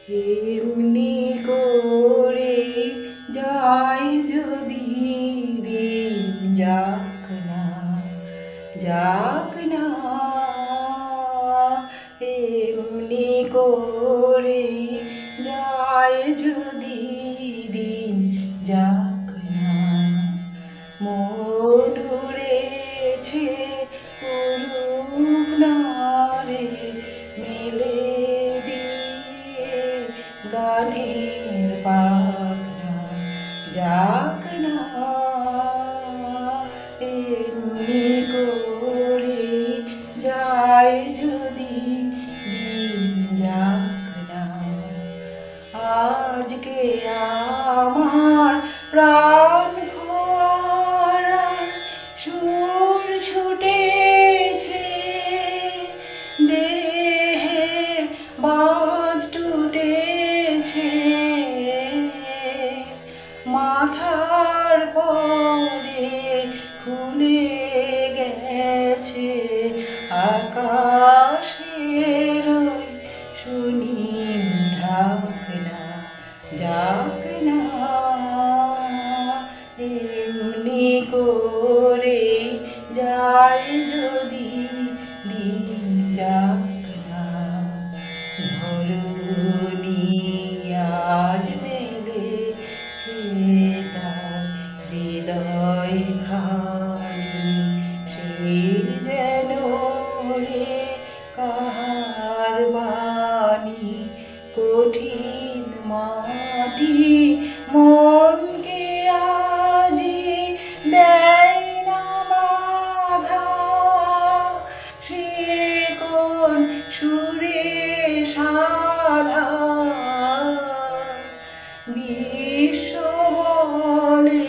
এমনি করে যায় যদি দিন, যাক না, যাক না। এমনি করে যায় যদি দিন, যাক না। মন উড়েছে উড়ুক না রে, মেলে দিয়ে গানের পাখনা, যাক না। এমনি করে যায় যদি দিন, যাক না। আজকে আমার প্রাণ ভরার সুর ছুটেছে, দেহের বাঁধ টুটেছে, মাথার পরে খুলে গেছে আকাশের ওই সুনীল ঢাকনা, যাক না। এমনি করে যায় যদি দিন, যাক না। ধরণী আজ মেলেছে তার হৃদয় খানি, সেই যেন রে কাহার বাণী, কঠিন মাটি মনকে আজি দেয় না বাধা, সে কোন সুরে সাধা। বিশ্ব বলে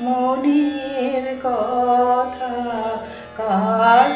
মনের কথা, কাজ